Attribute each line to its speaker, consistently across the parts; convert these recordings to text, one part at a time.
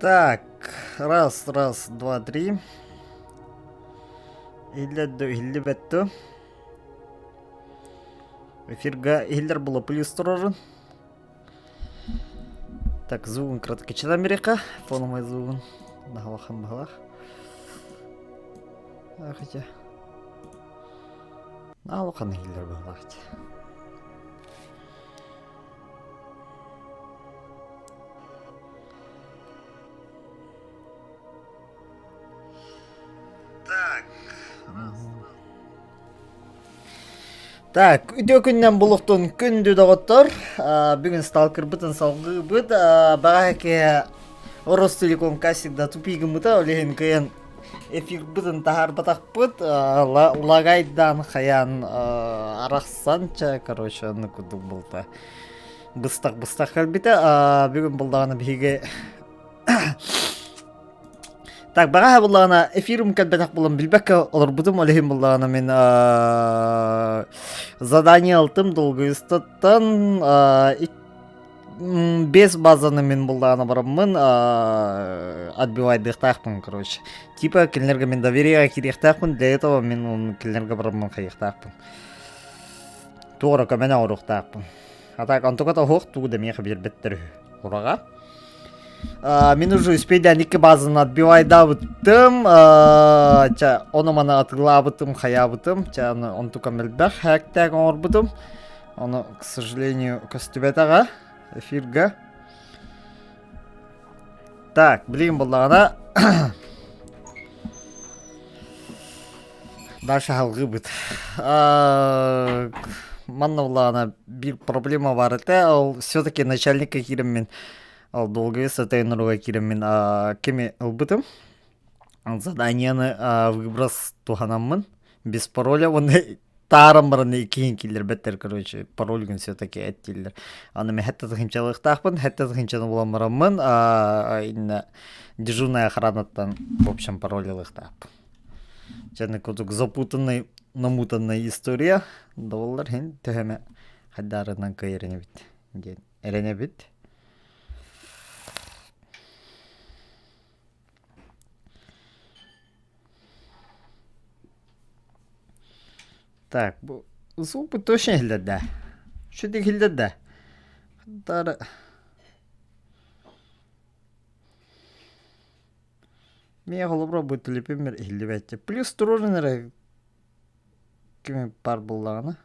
Speaker 1: Так, раз, два, три. Хиллебетту. Эфирга хиллер было плюс сторожен. Так, звугын кратко читам берека. Фонумай звугын. Нахалахам бахалах. Хотя. Нахалахан хиллер бахалах. Так, үйдө күннен булуктун күндү доготтор. Бүгүн сталкер бытын салгы быт. Багаке Орос Телеком кассида тупигим быта. Олеген кыян эфир бытын тахар батак быт. Лагайдан хаян арахсанча, короче, кудук булта. Быстак калбите. Бүгүн булдаганы биге. Так, баға бұллағына эфирім кәлбәтақ болым білбәкке олар бұдым, олығым бұллағына мен задание алтым долғы үстаттан 5 базаны мен бұллағына барамын отбивайдықтақпын, короче. Типа, келінерге мен доверияға керектақпын, для этого мен оның келінерге барамын қайықтақпын. Туғыра көмені орықтақпын. Атак, антуғата хоқ туғы демеқі бербеттір ұраға. Мен уже успейден 2 базаны отбивайда бұттым. Оны мана атыла бұттым, хая бұттым. Он тука мелбәк хәктәк оңыр бұттым. Оны, к сожалению, көстібетаға, эфирға. Так, білген болдағына. Дальше халғы бұт. Манна болдағына бір проблема бар әті. Ол все-таки начальникка керім мен. Ал долгое сатайнуруга кирем мен кеме ылбытым. Заданияны выброс туханаммын. Без пароля оны тарам бараны кейін келдер беттер, короче. Парольгін все-таки әттелдер. Аны мен хәтті тұхынчалықтақпын. Хәтті тұхынчаны боламараммын. Дежурная охранаттан, в общем, паролялықтақпын. Және көтік запутанный, намутанный история. Доллар хен төхеме хәддарынан көйерене бит. Эрене бит. Так, bu звук точно хилдәдә. Шуды хилдәдә. Хәддар. Мен голыбра бу телепемер хилдәбәтте. Плюс турыннары кем пар буллаганы.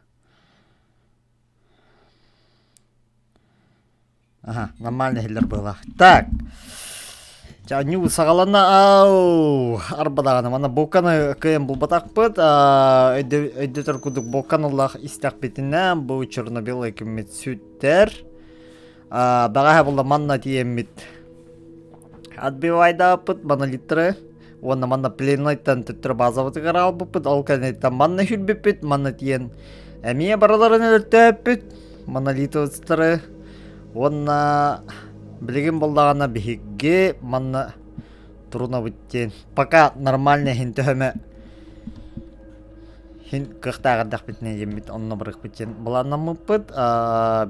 Speaker 1: Ага, нормально хилдәр була. Так. Нью сағалана арбадағаны. Мана болканы кайын бұл батақ бұд. Өйдетір күдік болкан Аллах истақ бетінен. Бұл черно-белый кемет сүттер. Бағаға бұлда манна тиеммет. Отбивайда бұд мана литры. Оны мана пленайттан түттір базавыты қарал бұд. Ол кәнеттен манна хүлбіп бұд. Манна тиен әмие бараларын өлтәп бұд. Мана литвыстыры. Оны... Білген болдағана бігге манна тұруна бүттен. Пока нормально хин төхіме хин қықтағадақ бітіне ембет онына бірік бүттен. Бұланна мұппыд.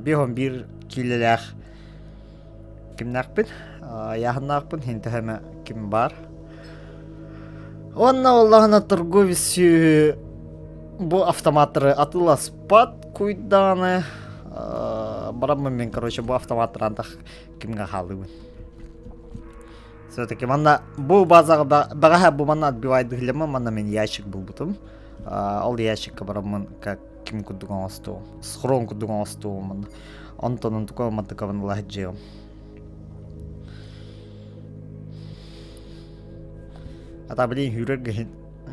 Speaker 1: Бейхон бір келеләқ кімнақ бүт? Яғынақ бүт. Хин төхіме кім бар? Онна олағына торговесі бұл автоматры атыла спад көйдағаны. Барамын мен, короче, бұл автоматтар антақ кімге қалуын. Все-таки манна бұл базаға бағаға бұл манна отбивайды ғылемі, манна мен ящик бұл бұтым. Ол ящикка барамын кім күдігін остуым. Схрон күдігін остуым манна. Онтонын тұқой мантықавын лағыт жеуім. Ата білейін хүрерге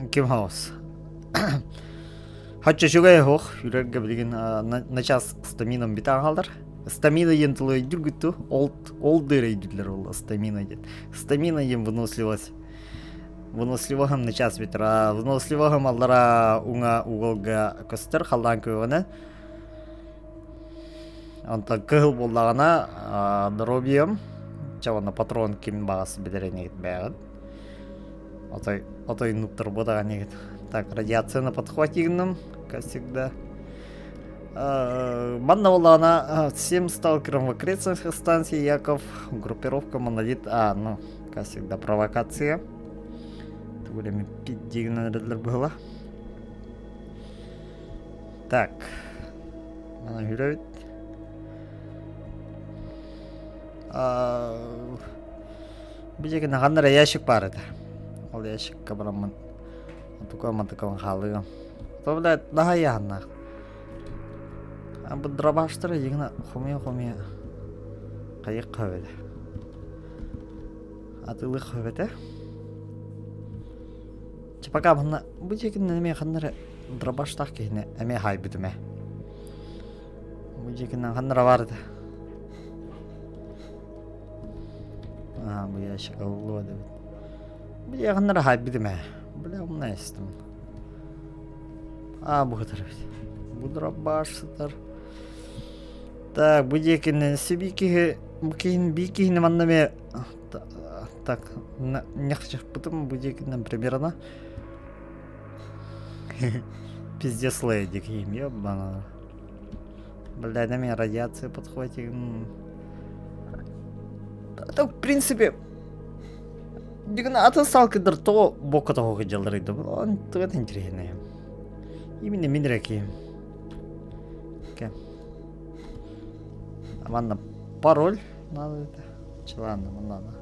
Speaker 1: кім хаос. Хотя шугай хоқ, үрерге білген на час стамином битан қалдар. Стамина ен тұлы жүргітті, ол дыр өйділер ол стамина ен. Стамина ен выносливость. Выносливоғым на час бітір. Выносливоғым алдара уңа уғылға көстер қалдан көйіні. Онта кығыл болдағына дробием. Чавана патрон кем бағасы бідерен егет бәғыд. Отой нуптыр бодаған егет. Так, радиация на подхватигном, как всегда. Манна волана 7 сталкеров в окрестностях станции Яков. Группировка монолит. Как всегда, провокация. Это время пиддигнерлер было. Так. Она гуляет. Бижеки на ханнара ящик бар еді. Ол ящикка барамын. Атукамын халыгам. То, блядь, daha яғынна. Bu дробаштыры егіна хумия. Қайық қөведі. Атылы қөведі. Чапака бұнна. Бижекін неме ханнара дробаштақ кейіне әме хай бітіме. Бижекіннен ханнара барды. Bu yaşı kavulu öyle. Bir yakınlara haybidim he. Bile bunu istem. Bu kadar. Bu dropbaşlar. Так, bu yakının sibiki mungkin bikin maname. Так, не хочу потом bu yakından примерно. Пиздец лейдик им, ёбана. Бля, на меня радиация подхватит. Так, в принципе, дигна сталкидер то бока того хотелрыды. Он это интересно. Именно минреки. Окей. Ладно, пароль надо это. Ладно, надо.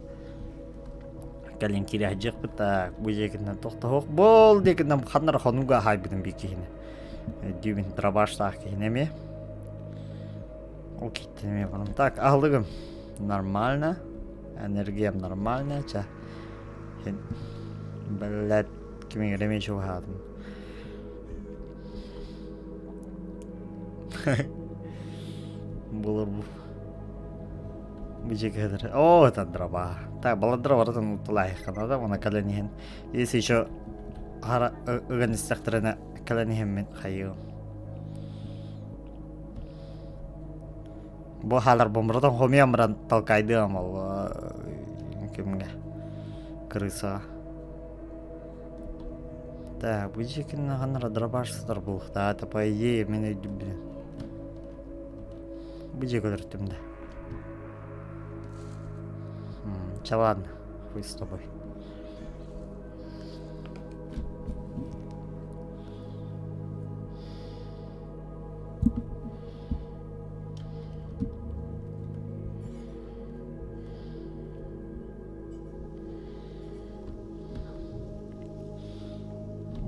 Speaker 1: Калин киряжек так, бужекинен тоқтоқ бол дегеннен ханнар хонуга хайбидин бикине. Дюбин трабаштак кинеме. Окей, теме барам. Так, алыгым нормально. Энергиям нормальная, ча. Блядь, кими ремечь ухадым. Было бы. О, это дрова. Так, была дрова, это ну тулай, когда она коленихен. Если еще хара организаторы коленихен мен хаю. Бо халар бомбардан хомиямран толкайды амал кимге крыса. Так, бужекин ханара дробашсыздар булықта. Это по идее мені блин. Бужек өлірттімді. Ча ладно, хуй с тобой.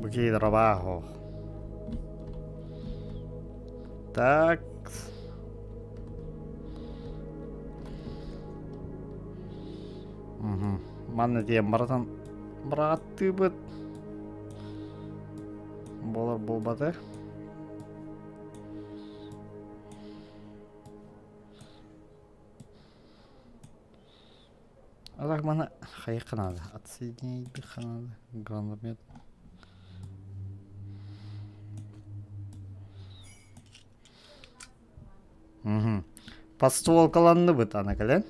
Speaker 1: Букей trabajo. Так. Mana dia maratan berarti bet bolar bolbate. Allah mana hayır kanalı atsini bir kanalı grandamet. Пастол каланды быт ана кален.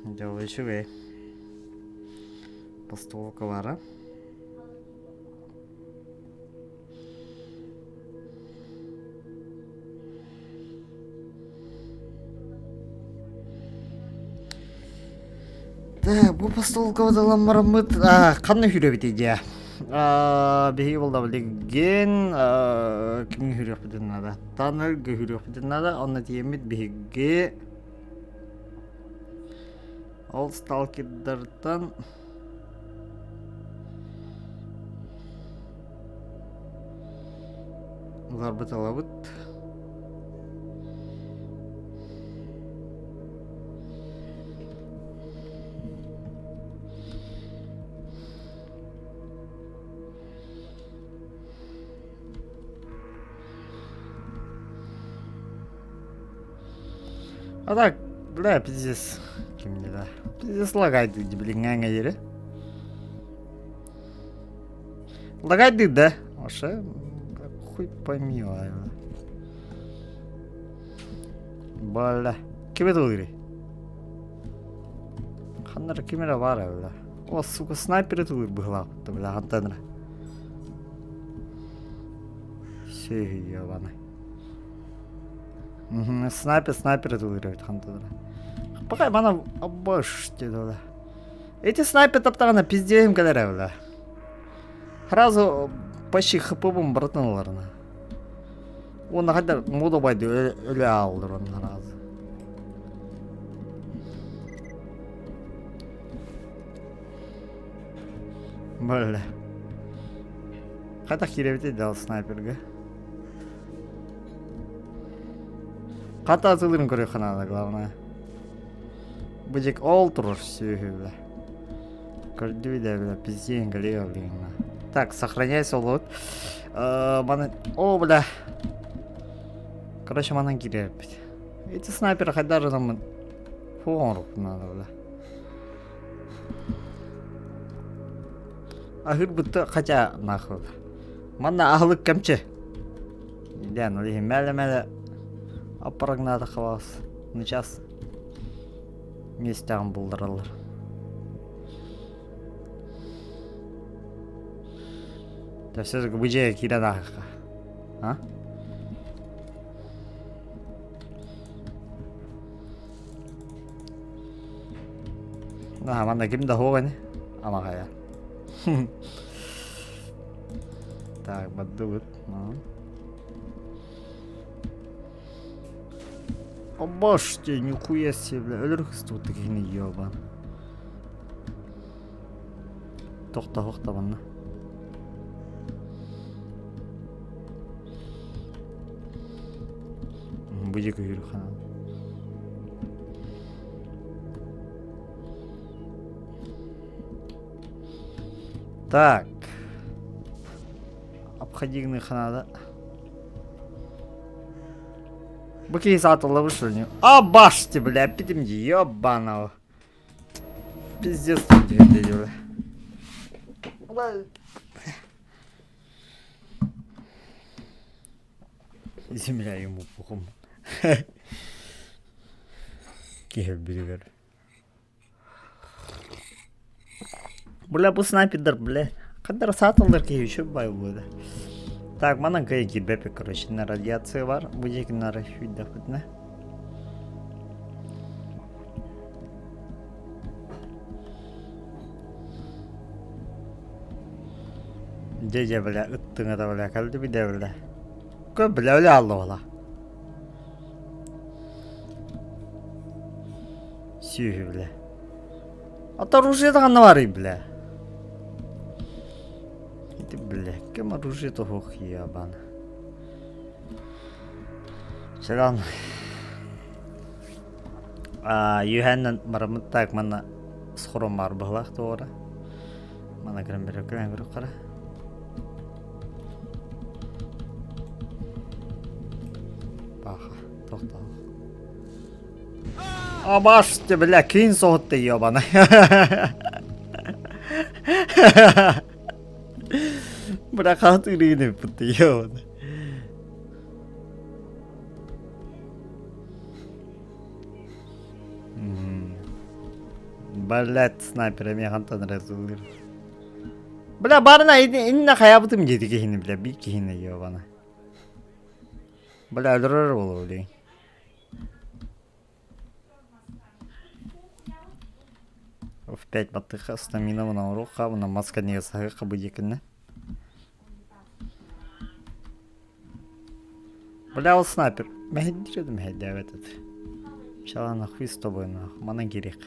Speaker 1: Делай чугай. Пастол калара. Так, bu пастол калаламармыт. Канны хүрөбүт идея. Беги болда билген кимге хүрөп битен надо. Таныр хүрөп битен надо. Аны тиемит беги. Ол сталкердерден зарбыт алабыт. А так, бля, пиздец. Ким не да. Пиздец лагайды, блин, ганга ери. Лагайды, да? Вообще, хуй пойми, лайва. Бля, кем это угри? Ханнара кемера вара, бля. О, сука, снайпер это угри была, бля, антенна. Все, ебаный. Снайпер это угри, антенна. Пока бана обош деді бля. Эти снайпер таптағана пиздеем кәдері бля. Сразу почти хпбым братануларына. Оны қайдар модобайды өлі алдыр оны разы. Бля. Қайда керебет еді ал снайперге. Қата атылырын көре қанады, главное. Бұдек ол тұрыр сүйі, бля. Көрді бі бля, пиздең көлеу, бля. Так, сохраняйся, лот. О, бля. Короче, манан керебет. Эти снайперы қайдар адамын фуған рук надо, бля. Ахыр бұтты қача нахуй. Манна ахлық кәмче. Дән, олығы мәлі-мәлі аппарагнады қылауыз. Ну, час местағын бұлдыралар. Да все же бұжеге кирен ақыға. А? На, манна кімді хоғаны? Амаға я. Так, баддуыт. Обаш тебе, нихуя себе, бля. Өлір қысты бұтты кейіні ебан. Тоқта бана. Бұдекі үйір қанал. Так. Обходигный ханада. Баки сатылы вышел не. А башти, бля, пидемди, ёбаного. Пиздец тут бля. Земля ему пухом. Кебелер. Бля, бұл снайпер, бля. Қандар сатылдар кей еще бай болды. Так, мана кай кирбепе, короче, на радиация бар. Будек на рафюд да хоть, Дядя, бля, ыттың ада, бля, калды биде, бля. Көп, бля, өлі алды ола. Сүйі, бля. Ата оружие дағаны бар, бля. Бля, кем оружие-то хох ебан. Шелан. Юхеннен марамыт так мана схором бар бұғлақ тоғыра. Мана кірім бір өкілен көріп қара. Баха, тоқтал. Абашты, бля, кейін соғытты ебаны. Бля, қатыр үйіне бұтты ебаны. Блядь, снайпер, мен қантан разылыр. Бля, барына инна қаябытым деді кейіні, бля, бей кейіні ебаны. Бля, өлірір болу, бля. В 5 баттыға стамина мұна ұруға, мұна маска неге сағы қабы екіні. Бля, ол снайпер. Мәхеддер едім әйді әвет еді. Шала нахуй с тобой, нахуй. Мана керек.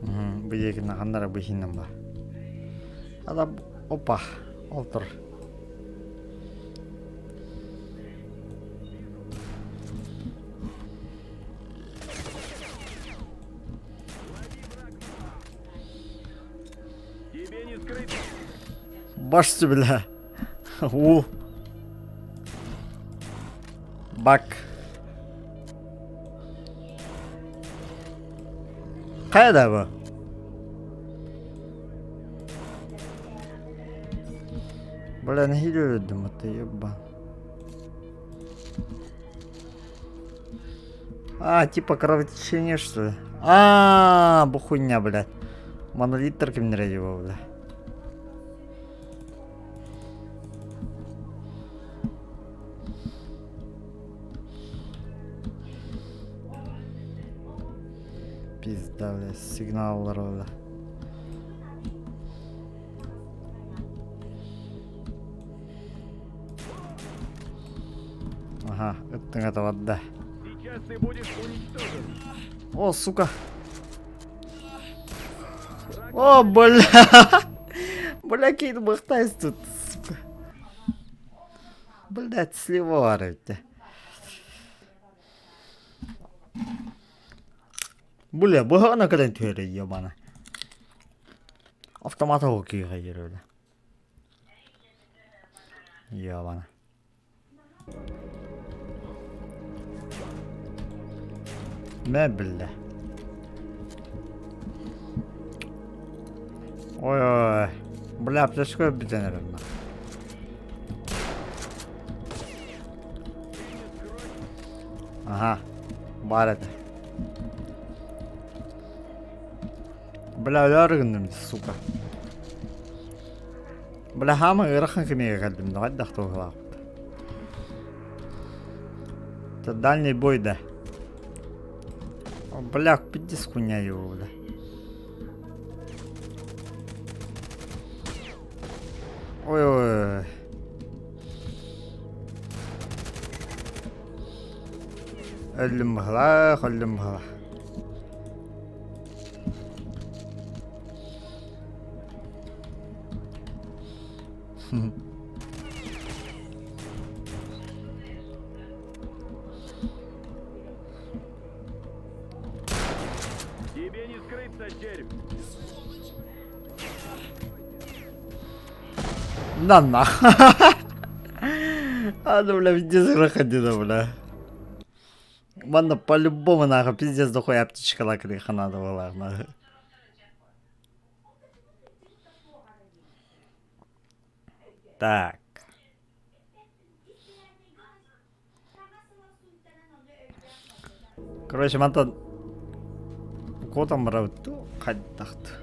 Speaker 1: Бұл екіні қандара бұхинам ба. Ада, опа, олтыр. Башты, бля. У. Бак. Қайда бұл? Бля, не хилюдім, это ебан. Типа кровотечение, что ли? Бухуйня, блядь. Монолит кімдер его, бля. Пизда, бля, сигналлар бля. Ага, это вода.
Speaker 2: Сейчас ты будешь уничтожен.
Speaker 1: О, сука. О, бля. Бля, кейт махтайся тут, сука. Блядь, сливарите. Бля, багана каден төре ебана. Автомата хоки хайыр. Ебана. Мә бля. Ой-ой. Бля, аптечка бітен рівно. Ага. Бар это. Бля, яргындым, сука. Бля, хама ырахын кемеге кәлдім. Давай дахты оғылақ. Это дальний бой, да. Бля, пиди с хуйня его, бля. Ой-ой-ой. Ölüm bıhla, ölüm bıhla.
Speaker 2: Тебе не скрыться, червь.
Speaker 1: На нах. А ну, бля, пиздец, проходила, бля. Ладно, по-любому, нахуй, пиздец, дохуя аптечка лакриха надо была, нахуй. Так. Короче, мантан котом рауту кайттахт.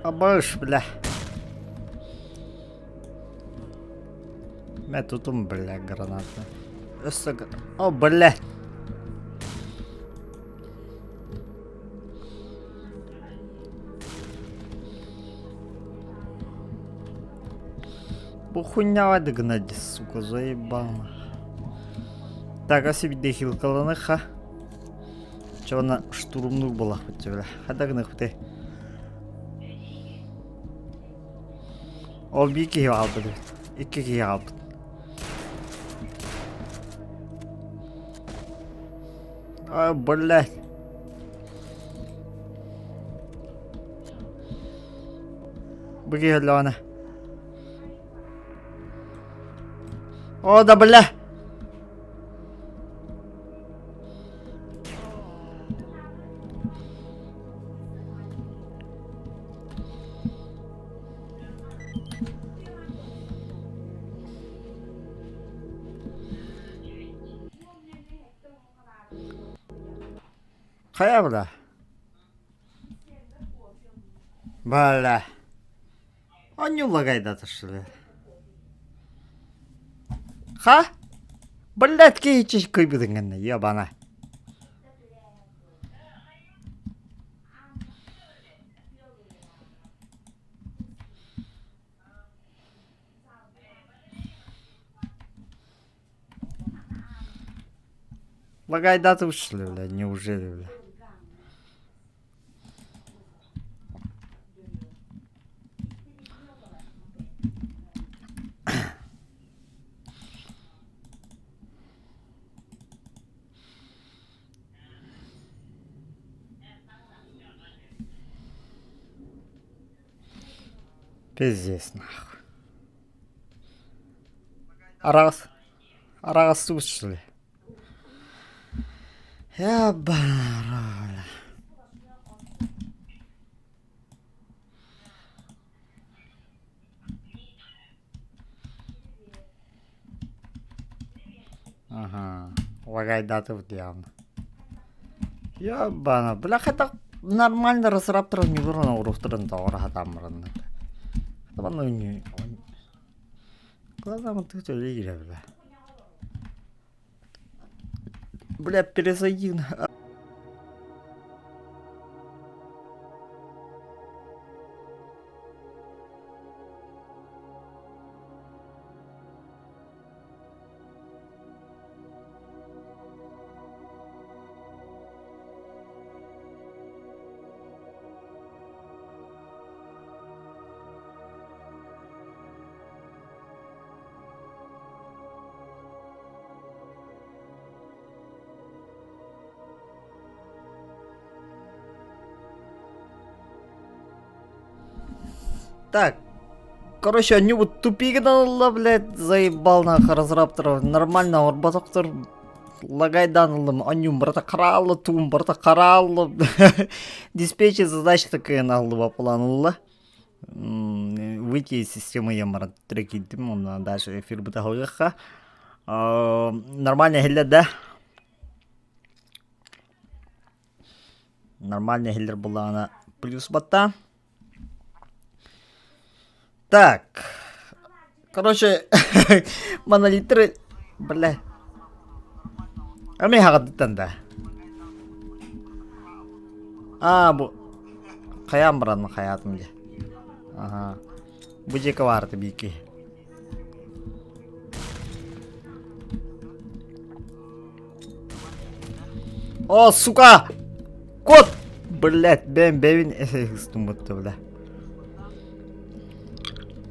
Speaker 1: Абаш, бля. Мен тутум, бля, граната. О, бля. Хуйня вады гнать, сука, заебал. Так, а себе дехил каланы, ха. Чего на штурмных была хоть, бля. Хада гнах ты. Ол bir kişi aldı. 2 kişi aldı. Ay bля. Bu kişi lan. O da bля. Kaya bля. Бля. Он не лагает, что ли? Ха? Блядь, кейчиш көйбүдүн ебана. Лагайдаты ушли, бля, неужели, бля? Пиздец, нахуй. Арагас ушли. Ябана. Ага, лагайдаты в диавна. Ябана, бля, хотя нормально разраптор не вырвано урухтырын да ора хатамырын. Хатаман не. Глаза вот тут лири, бля. Бля, перезайди. Так. Короче, они вот тупик данылы, блядь, заебал нахуй разрабторов. Нормально, орбатоктор лагай данылым. Они брата каралы, тум брата каралы. Диспетчер задача такая нахуй планылы. Выйти из системы я марат трекидим, он дальше эфир бытахуяха. Нормально хиллер, да? Нормально хиллер была она плюс бота. Так. Короче, монолитры, бля. А мне хагадыттан да. Бу. Хаям баран хаятымда. Ага. Бу жеке барды бийки. О, сука! Кот! Блять, бевин стумутты, бля.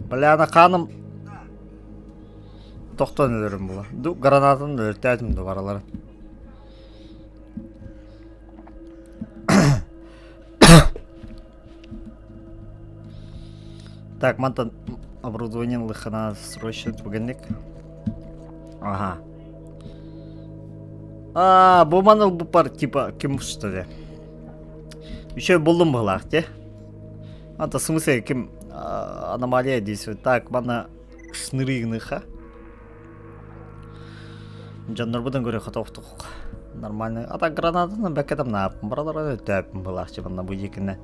Speaker 1: Бля, ана ханым тоқтан өлерім бұла. Гранатын өлтті әтімді баралары. Так, мантан оборудование лыхана срочно түгенлік. Ага. Бұл маныл бұл пар, типа, кім что ли? Еще болдым бұлақ, те? Ата, смысле, кім аномалия действует. Так, мана шнырыгныха. Жаннар бұдан көре қатауқтық. Нормально. А так гранатаны бәкетім наапым. Баралары өтәпім бұлақ, чебанна бұл екінне.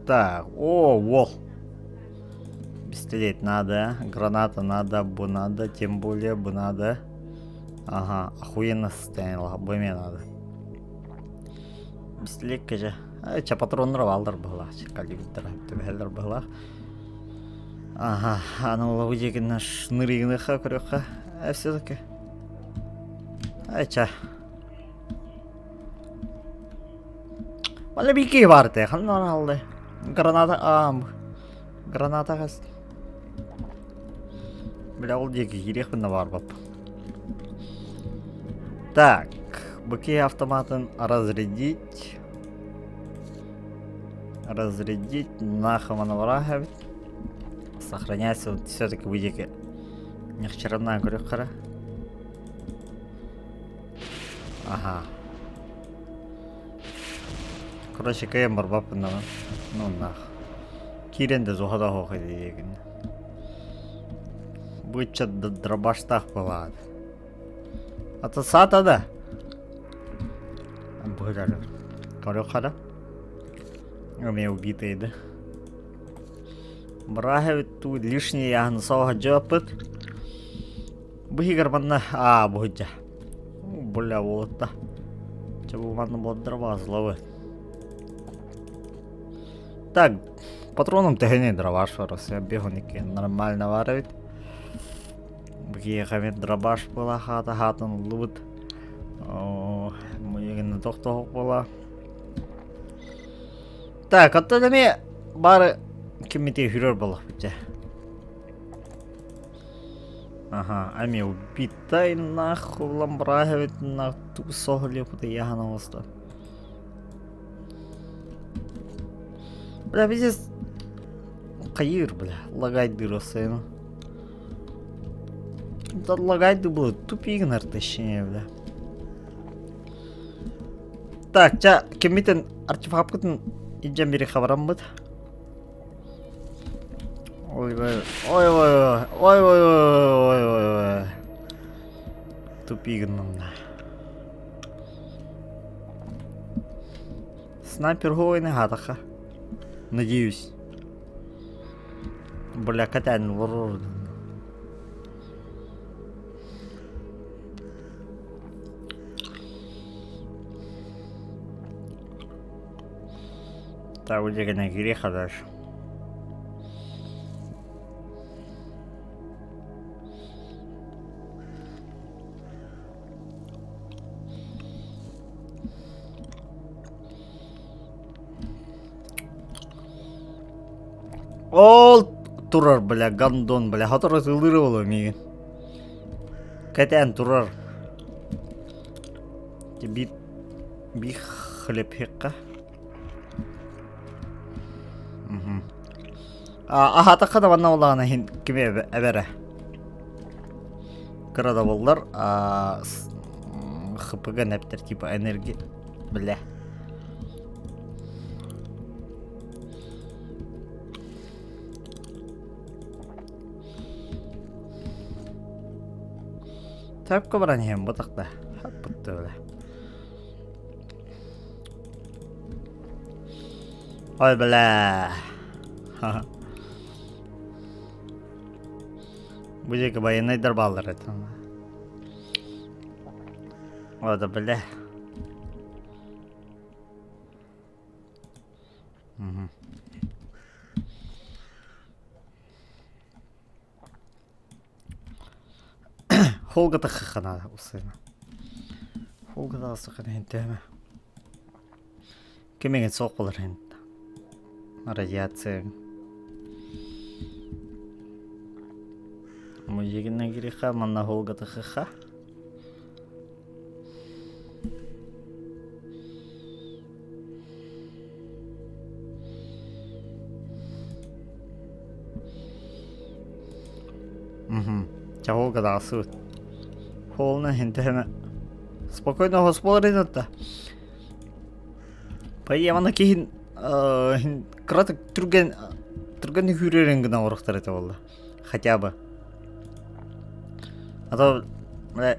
Speaker 1: Так, вол. Пистолет надо, граната надо, бу надо, тем более бу надо. Ага, охуенно состояние, обойме надо. Пистолет кәже. Ча патронлар алдар бұғылақ, калибрдер төбәлдер бұғылақ. Ага, аны олау дегенне шнырыгыныха көріққа. Все-таки. Ча. Бәлі бейке барды, қандан алды. Граната, граната қаз. Бля, ол деге керек бұнда бар бап. Так, бұке автоматын разрядить. Разрядить, нахуй врага. Сохраняйся, вот все-таки выйдет нехчерная грехара. Ага. Короче, каем барбапы на, ну нах. Кирен де зухада хохай деген. Будет что-то дробаштах была. А то сата да. Бухаря. Грехара. Меня убитые, да? Брахи тут лишние я носал джопыт. Бухи гарманна, бухиджа. Бля, вот-то. Чего манна была дрова зловы. Так, патроном тегени дроваш варос. Я бегу ники нормально варивит. Бухи хамит дробаш была хатан лут. Мои на тохтох была. Так, оттуда мне бары кемите хирор было хотя. Ага, а мне убитай нахуй ламбрагивает на ту согле, куда я на оста. Бля, здесь каир, бля, лагать дыросейну. Да лагать было тупик нартащение, бля. Так, ча кемитен артефактын иджем бери хабарам быт. Ой. Тупик нам. Снайпер гойны гатаха. Надеюсь. Бля, катан вурur. Так, вот я на греха дальше. Ол турар, бля, гандон, бля, хатыр ылырывал меген. Катан турар. Би хлеб хекка. Ахата қада ванна олағына хин кеме әбәрі. Қырада болдар. ХПГ нәптер типа энергия. Бля. Тәпкі баран хем бұтақта. Бұтты бля. Ой, бля. Ха-ха. Bu jeki bayanaydır bağlar etten. O da bile. Holga da khana usayna. Holga da asıqın henteme. Kemegen soq bolar hent. Radiatsiya. Мужигина греха, манна холгата хаха. Ча холгата асут. Холна хентена. Спокойно господаринатта. Пайямана кихин кратык түрген хүререн гына орықтар ете болды. Хотя бы. А то, бля,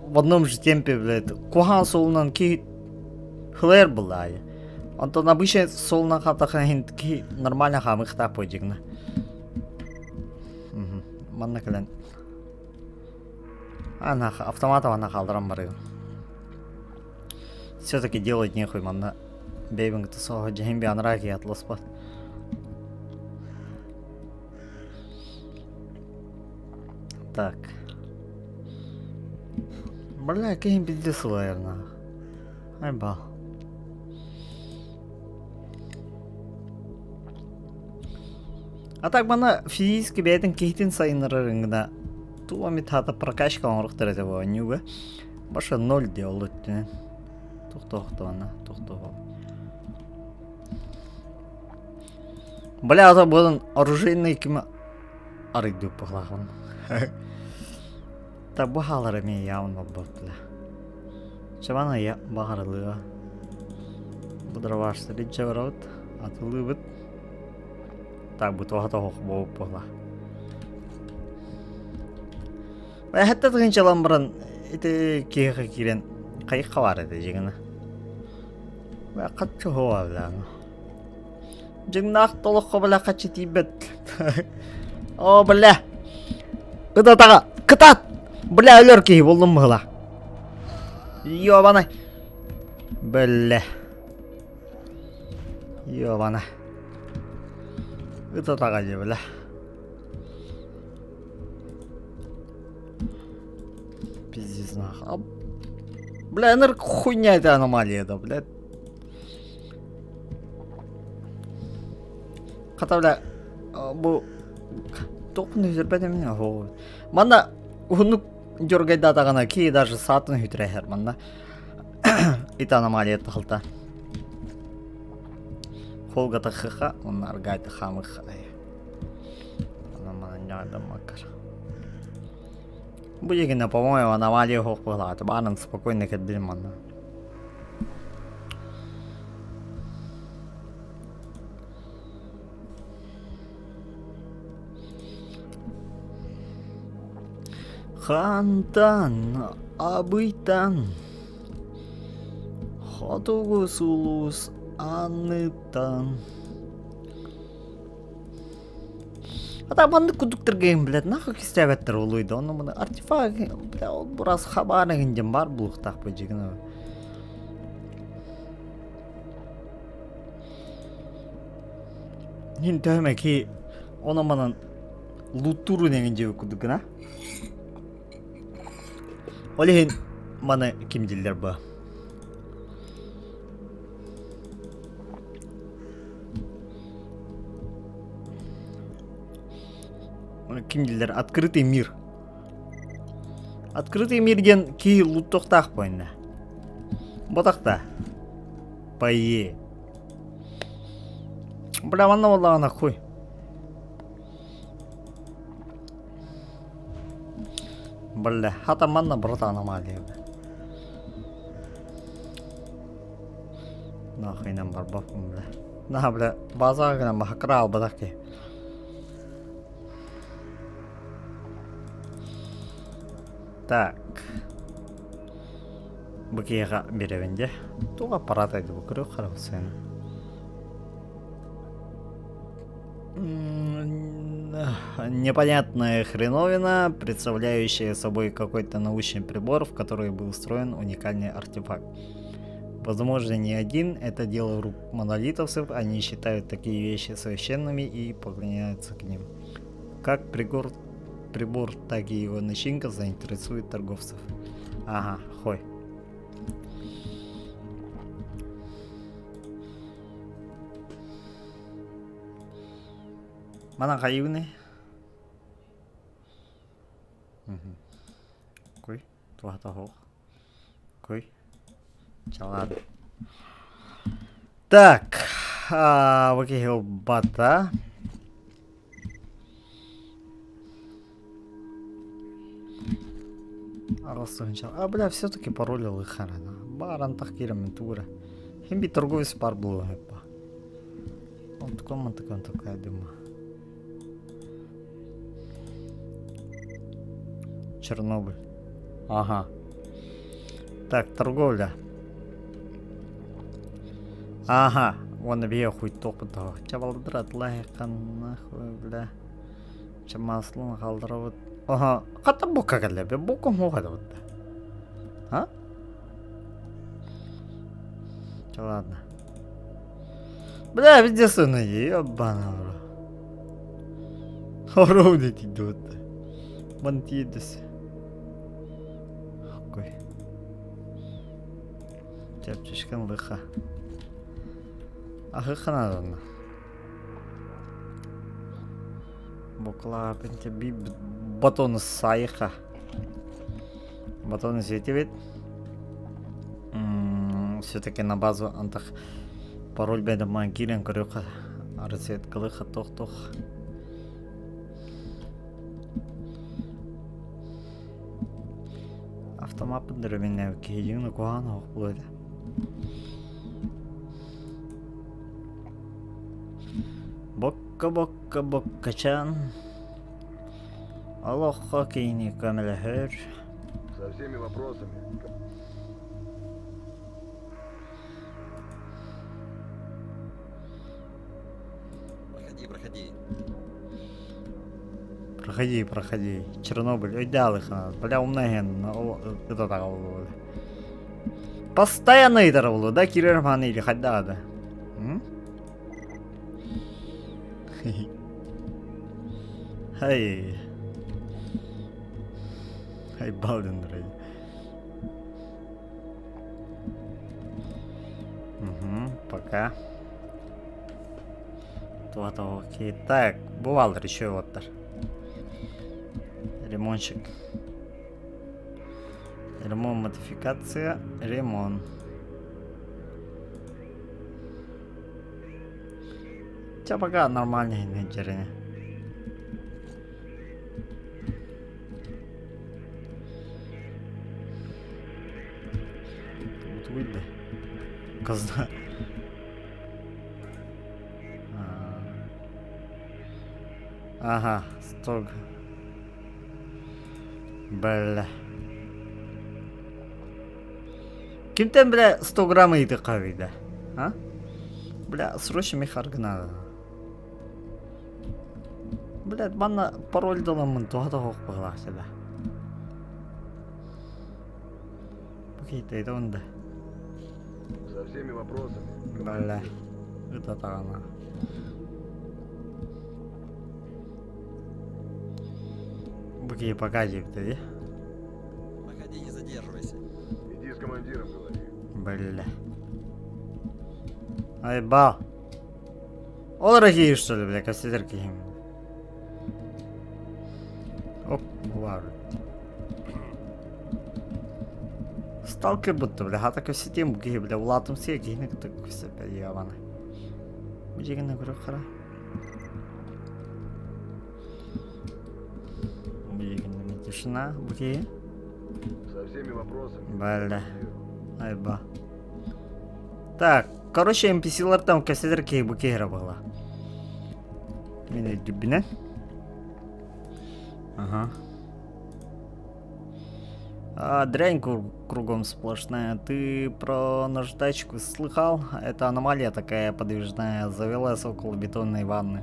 Speaker 1: в одном же темпе, блядь, кухан солнан ки хлэр была. Он то обычно солнан хатахан ки нормально хамыхта поджигна. Манна кален. Она автоматом она халдрам барыг. Все-таки делать нехуй, манна. Бейбинг то сого джеймби анраки атласпат. Так. Бля, каким пиздец, наверное. Ай бал. А так бана физически бейтен кейтин сайынырыгында. Туами тата прокачка орықтыр ете бұл нюга. Баша 0 де ол өттінен. Тоқты ана, тоқты. Бля, ата бұдан оружейный кіма арыйду пағлағын. Так bu halları mı yağın oldu? Çabana ya baharlığa. Bu da varsa bir çevirot atılıyor. Tak bu toha toha bu pola. Ve hatta da genç alanların ite kiye kiren kayık var edeceğine. Ve kaçı hava lan. Cennak toluk kabla kaçı tibet. O bela. Kıta taga. Kıtat! Бля, ölürki buldum mu hıla? Yo bana. Böyle. Yo bana. Это так ади, бля. Пиздец нахуй. Бля, энерг хуйня это аномалия, да, бля. Ката, бля. Бу... Топны жүрбәді мене, хоу. Манда... Уну дёргайда дагана ки даже сатын хүтрәһәр манда. Ит аномалия тахылта. Холга тахыха, оннар гайты хамыха. Аномалия няда макар. Бу егене, по-моему, аномалия хок была. Барын спокойно кетбил манда. Хантан, абыйтан, хотугус улус анытан. Адамды күдіктірген, блядь, нахуй кестебеттер олуйды. Оны мұны артефакт, блядь, ол бұрас хабарыңден бар бұлықтақ бай жегін. Нен төме ки, оны мұнын луттуру неген жеу күдігін, а? Олеген маны кім делдер ба? Ким делдер? Открытый мир. Открытый мирден ки луттоқтақ бойында. Ботақта. Байе. Бля, манна болағына қой. Бля, хата манна брата аномалия. Нахуйнан бар бапым, бля. На, бля, базағына махакра албадақи. Так. Бакияға беревенде. Туға паратайды бұл көрі қарау сені. Непонятная хреновина, представляющая собой какой-то научный прибор, в который был встроен уникальный артефакт. Возможно, не один, это дело рук монолитовцев, они считают такие вещи священными и поклоняются к ним. Как прибор, так и его начинка заинтересует торговцев. Ага, хой. Mana kayu nih? Кой, това того. Кой? Чалад. Так, окей, бата. Бля, все-таки паролил их харана. Баран тахкира ментура. Химби торговец пар был хэпа. Он такая дума. Чернобыль. Ага. Так, торговля. Ага. Вон бия хуй топыта. Чабалдырат лайкан нахуй, бля. Чамаслын қалдырабыт. Ага. Қата бока кәлі бе? Бока моғады бұдды. А? Че, ладно. Бля, везде сыны ебана. Ровно тиді бұдды. Бан тидесі. Қой. Чәпчішкен лыха. Ахы қанадыны. Бокла пенте би батоны сайыха. Батоны сетевет. Все-таки на базу антах пароль бәді маңкирен көріға. Арысет кылыха тоқ-тоқ. Автомапын дөрөміне кейдіңі қоған оқ болды. Бокка-бокка-боккачан. Аллахқа кейіне көміліхір.
Speaker 2: Со всеми вопросами.
Speaker 1: Проходи. Чернобыль, идеалых надо. Бля, умнеген. Это так было. Постоянно это было, да, Кирирман или хоть да. Хай. Хай, балден, дорогие. Пока. То, окей. Так, бывал еще вот так. Ремонтчик. Ремонт, модификация, ремонт. Хотя пока нормальные инвентарь. Тут выйдет. Казна. Ага, сток. Бля. Кимтен, бля, 100 грамм еды қавиды, а? Бля, срочно мехарг надо. Блядь, бана пароль доламын туға да хоқ бағыла сәді. Окей, тейді онда.
Speaker 2: Со всеми вопросами.
Speaker 1: Бля, это тағана. Окей, пока жепті, де?
Speaker 3: Проходи, не задерживайся.
Speaker 2: Иди с командиром говори.
Speaker 1: Бля. Ай, бал. Ол рахи, что ли, бля, кассетерки им. Оп, ладно. Сталкер будто, бля, хата кассетим, буги, бля, улатым сия, гейнек так кассета, явана. Бужеген на гору хара. Бужеген на тишина, буги.
Speaker 2: Со всеми вопросами.
Speaker 1: Бля. Ай, ба. Так, короче, NPC-лар там кассетерки буги грабала. Меня дюбина. Ага. Дрянь кругом сплошная. Ты про наждачку слыхал? Это аномалия такая подвижная. Завелась около бетонной ванны.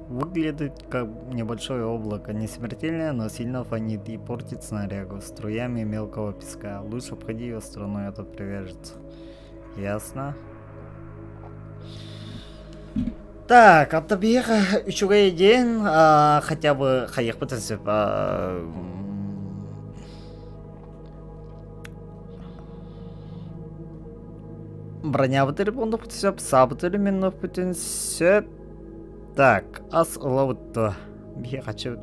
Speaker 1: Выглядит как небольшое облако. Не смертельное, но сильно фонит и портит снарягу струями мелкого песка. Лучше обходи ее стороной, а то привяжется. Ясно? Так, Аттабеха, үшіге дейін, хотя бы қайық бітірсіп, броня бітіріп, ондық бітірсіп, са бітіріп, меннық бітірсіп. Так, ас ұлауытты. Бейе қачы,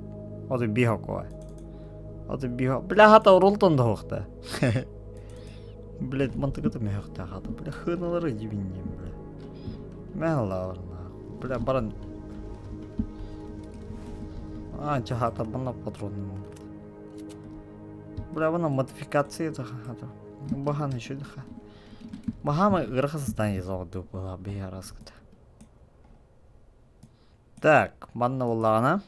Speaker 1: оды бейе қой. Оды бейе, бля, хата ұрылтын да оқты. Блядь, мантықыды ме оқты хата, бля, хыналары дебінден, бля. Мен лауырна. Бля, баран. Чахата бана патроны. Бля, бана модификации хата. Баган еще дыха. Багамы ырха состояние заводу была бия раската. Так, банна улана.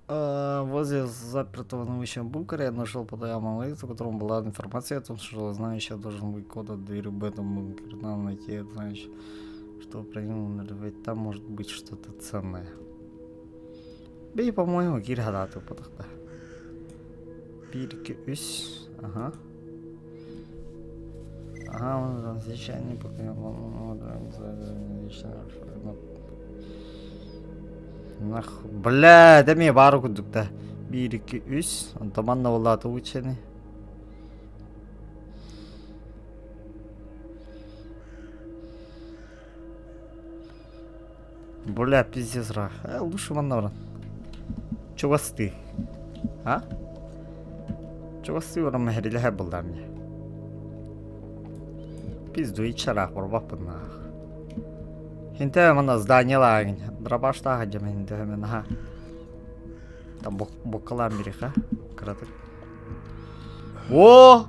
Speaker 1: Возле запертого научного бункера я нашел потаёмную лейку, в котором была информация о том, что знающий должен быть код от двери в этом бункере. Надо найти это, знающий, что про него наливать. Там может быть что-то ценное. Бей, по-моему, кирхадату потахта. Пирки үс. Ага. Ага, он там сейчас не покинул. Нах, бля, да мне бару кудукта. Бирики үс, он таманна улаты учены. Бля, пиздец рах. Лучше маннавран. Чего ты? А? Чего ты врам мехрили хэбл да мне? Пизду и чарах варвапан нах. Хинте мана здание лагень. Драбашта хаджам хинте мен ха. Там бокалам бириха. Кратер. Во!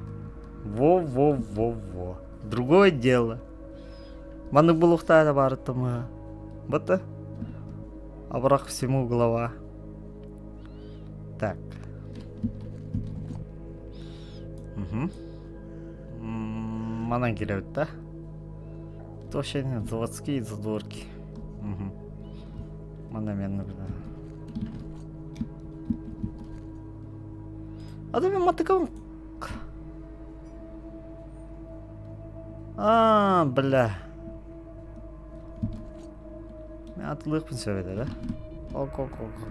Speaker 1: Во. Другое дело. Маны булухта да бар там. Бата. Абрах всему голова. Так. Угу. Мана кирет, да? Вообще нет, заводские задворки. Угу. Мономенно, да. А да мен мотыкам. Бля. Мен атылықпын сөйледі, да? Ок,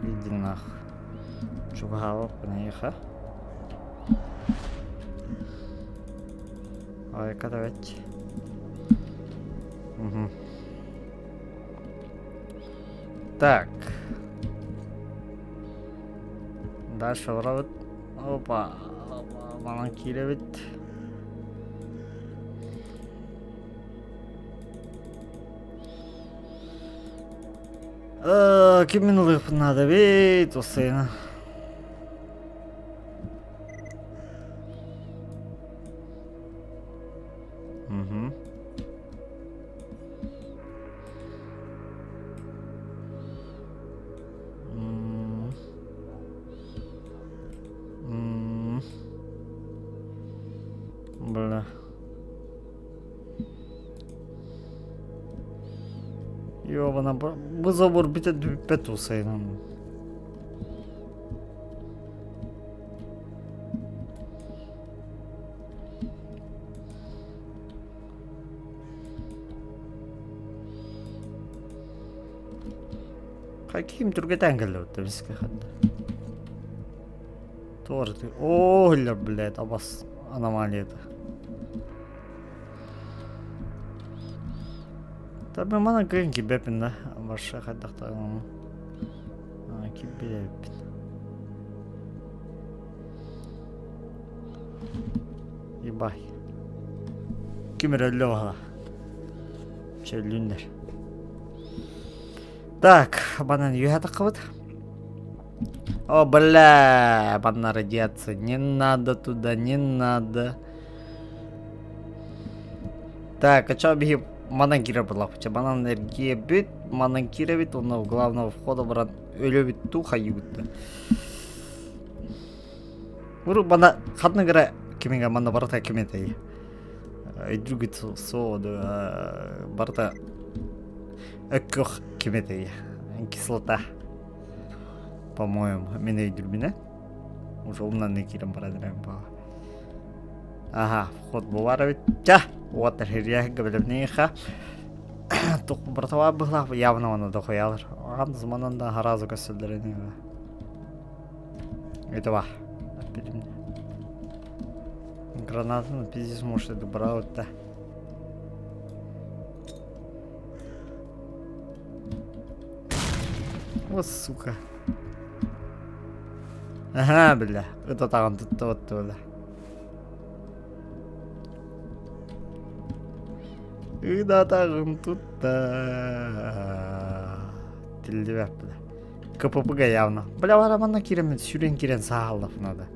Speaker 1: иди нах. Чугава, панайха. Ой, кадавать. Угу. Так. Дальше вровод. Опа. Манакировать. Киминлых надо ведь, усына. Угу. Бля. Ёбана, bu zabur bir de düppet olsaydın. Каким другой ангелов ты бискахат? Тоже ты. О, ля, блядь, абас аномалия-то. Tabi bana kıyın ki bepin de. Başka kaydakta onu. Ki bepin. Ебай. Кимер лёга. Челюндер. Так, банан юга такой. О, бля, банан радиация. Не надо туда, не надо. Так, а чё беги? Манан кире булапча. Банан энергия бит, манан кире бит, оны главного входа баран өлө бит туха югутта. Уру бана хатны кыра киминге манда барата киметей. Идругит сода барата экох киметей. Кислота. По-моему, меня идурбине. Уже умнан не кирем барадырам ба. Ага, вход бувара бит. Ча! Вот архирия габелевниха. Тук братова была явно она дохуялар. Ан замананда харазу касылдырыны. Этого. Гранату пиздец может добрать-то. Вот сука. Ага, бля. Это там тут вот туда. Да тағым тут-то. Тілді бәп бля. КПП-ға явно. Бля, араманна керемет, сүрен керен сағалдап надо.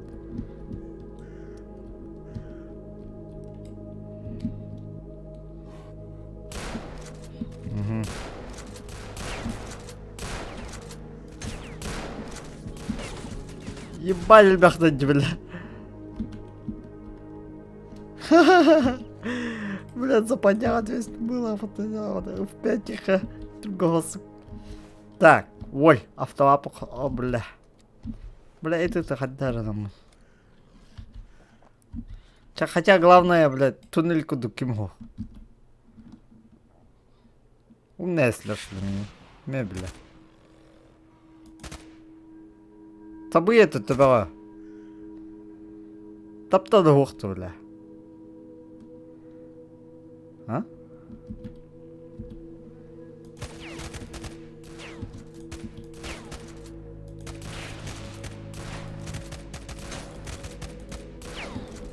Speaker 1: Ебаль бәқтанчы, бля. Блядь, западня ответственность было, в 5 другого. Так, ой, автолапок, о, бля. Бля, это хотя нам. Хотя главное, блядь, туннельку дукиму. Унесли шли мне, бля. Табы это тебя. Тапта да ухту, бля. А?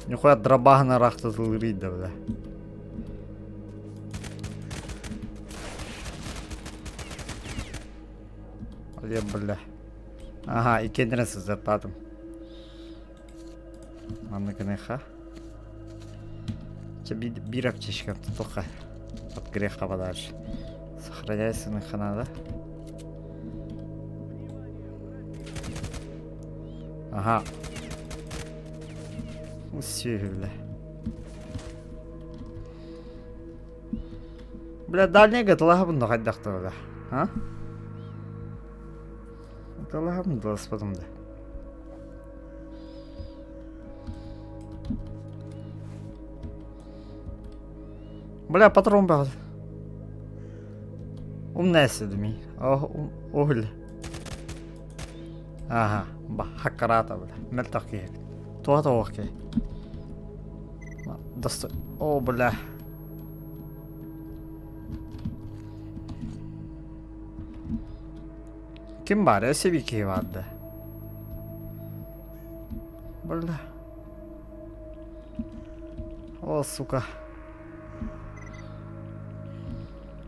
Speaker 1: Нихуя дробага на рахта злырить, да, бля. Бля. Ага, и кенерес зартатым. Ладно, конечно. Бирок чешкам только от греха подальше. Сохраняйся на канале. Ага. Все, бля. Бля, дальнего талахабын да хайдакты, бля. А? Талахабын да спадым да. Бля, патрон был. Умнеси дми. Огль. Ага, хакарата, бля. Мельтаки. Туата окей. Достой. О, бля. Kim var ya seviki vardı. Бля. О, сука.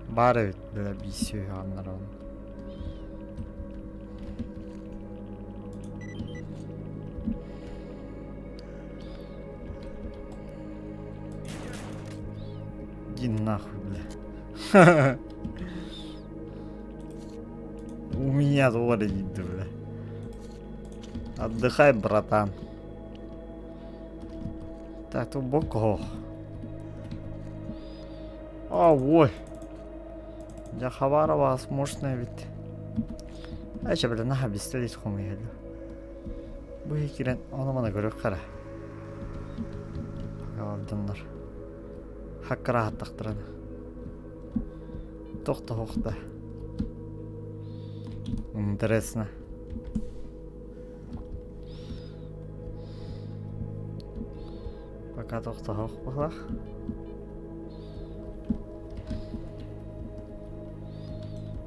Speaker 1: Бары бля бисиyor anlar onu. Иди нахуй, бля. У меня тоже иди, бля. Отдыхай, братан. Так, тут боко. О, ой. жа хабары возможно бит. Айча біле наха бистелит хомы елі. Бұ екерен оны мана көрек қара. Алдынлар. Хаққыра аттақтыраны. Тоқта. Интересно. Пока тоқта хоқ.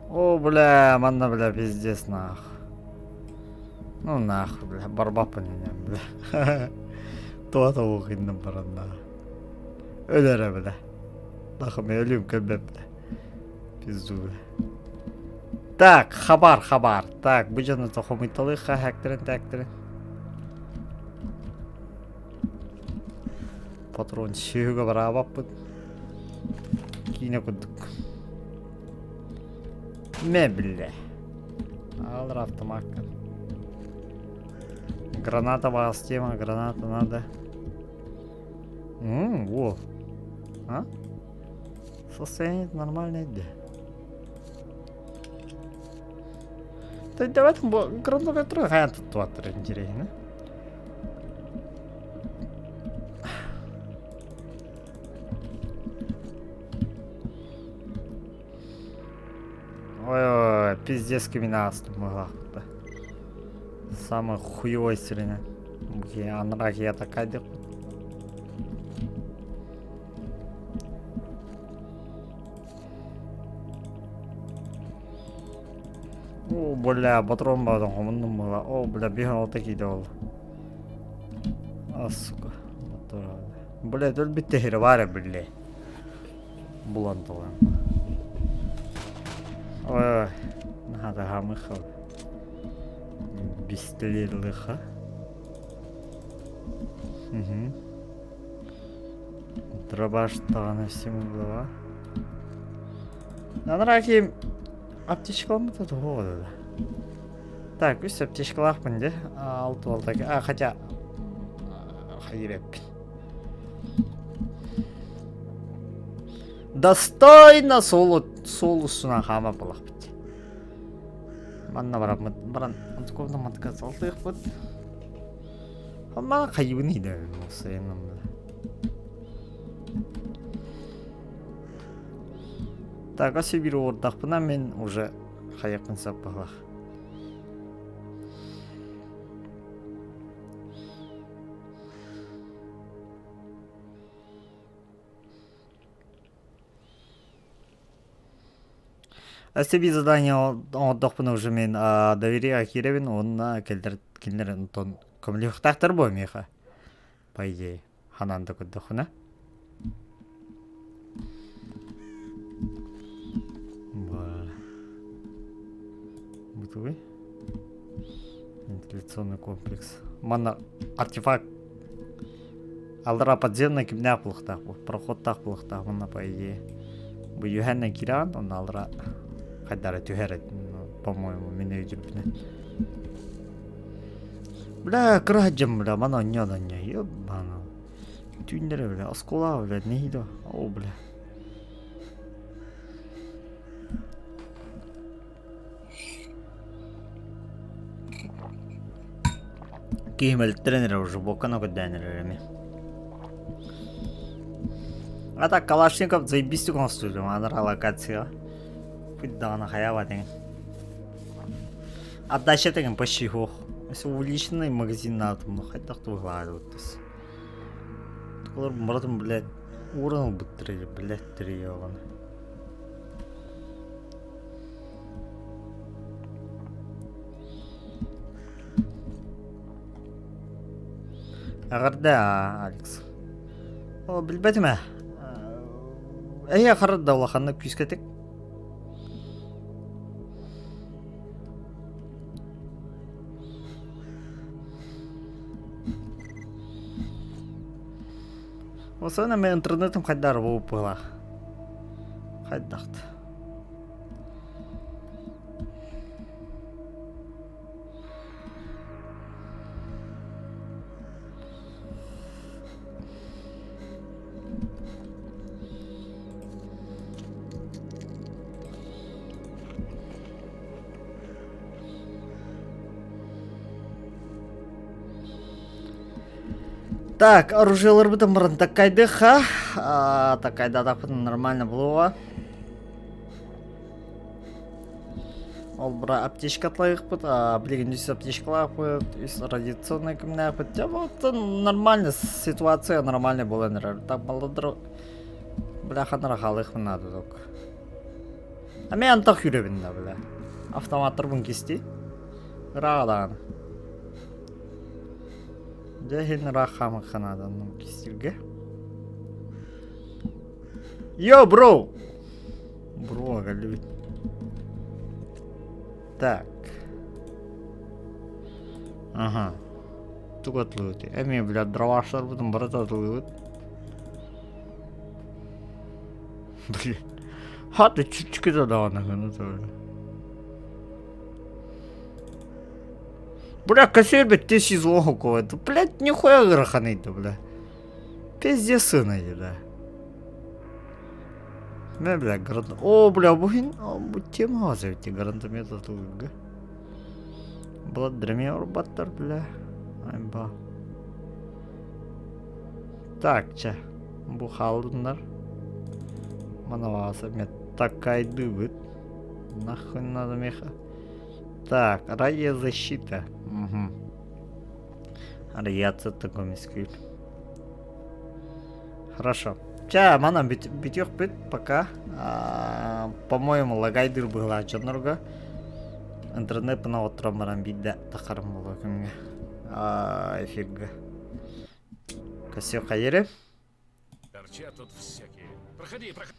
Speaker 1: О, бля, манна, бля, пиздец, нах. Ну, нах, бля, барбапын енем, бля. Туата оқинным баранна. Өлері, бля. Нахы мен өлім көлбеп, бля. Пизду, бля. Так, хабар. Так, бұл жаны тоқымыйталы, әктірін. Патрон сүйігі бар абаппын. Кейіне күндік. Ме, бля. Алыр автоматка. Граната бас тема, граната надо. О. А? Состояние нормальное, да. Да давайте гранату трогаем тут туатыр интересно. Ой, пиздец криминальство могла. Самый хуёвый сирена. Анрак я такая дел. О, бля, патрон бадам, хомунду могла. О, бля, бегал вот такие дел. А, сука. Бля, тут битте херваре, бля. Булантовая. Ой, надо гамыхал. Бистелерлыха. Дробаш тағаны всему глава. Анраки аптечкалар тут года. Так, үс аптечкалар бінде. Алты болтаки. Хотя хайреп. Достойно солусуна хама болақ бітті. Манна баран антиковна матқа салтық бұд. Мана қайыбын еді осы енімді. Так, осы бір ордақпына мен уже қайықпын сап бағлақ. Әсеби задание отдақпын уже мен доверия керебін, онына келдер ұнтон көмілі ұқтақтыр бой меха. По идее, хананды көддіқына. Бытовый вентиляционный комплекс. Мана артефакт алдыра подземный кемня пылықтақ бұл. Проходтақ пылықтақ мұна по идее. Бұл юхәннен киран, оны алдыра қайдары түйер етін, по-моему, мені өйдіріпіне. Бля, краджам, бля, мана не, ебана. Түйіндері, бля, оскола, бля, не хидо. О, бля. Кеймел тренера уже бокана көддәнер. А так, Калашников заебисті конструиды, мадыр локация. Путь дағына хаява деген. Отдача деген почти хох. Если увеличенный магазин на атом, ну хоть так-то выгладывать. Такой братом, блядь, уронул бы три, блядь, три ёваны. Агарда, Алекс. О, білбәтіме. Әйе, қарады олақанына күйіскетек. Осыны мен интернетім қайдары болып бұла. Қайдақты. Так, оружиелар бітім бұрын такайды, ха? Такайды адақпын нормально болуға. Ол бұра аптечка атлайық бұд, білеген дүйс аптечка лайық бұд, үс радиационный кімнәк бұд. Я вот нормально, ситуация нормально болын әрі. Так, балдыр, бляха нарахалық бұнады дұқ. Мен антақ юребінде, бля. Автоматтыр бұн кесті. Рағадағаны. Жәхен рақамы қанаданның кестілге. Йо, бро! Бро, галюбит. Так. Ага. Тук отлывыты. Эми, блядь, дроваштар будем брат отлывыт. Блин. Ха, ты чуть-чуть задавана, ну то. Бля, кассир, блядь, ты сизлого кого-то. Блядь, нихуя гроханыть-то, бля. Пиздец сына, да. Мен, бля, гарант... О, бля, бұғын... Бұ тема азы өтті гарантамет атылығы. Бұла дреме орбаттар, бля. Айба. Так, ча. Бұ қалдыңдар. Мана вағасы мен такайды бұд. Нахуй надо меха. Так, радиозащита. Угу. Радиация такой мискюль. Хорошо. Ча, мана битёх бит пока. По-моему, лагайдыр была чонорга. Интернет на утром марам бидда тахарым было кемге. Эфирга. Косё хайре.
Speaker 4: Торчат тут всякие. Проходи, проходи.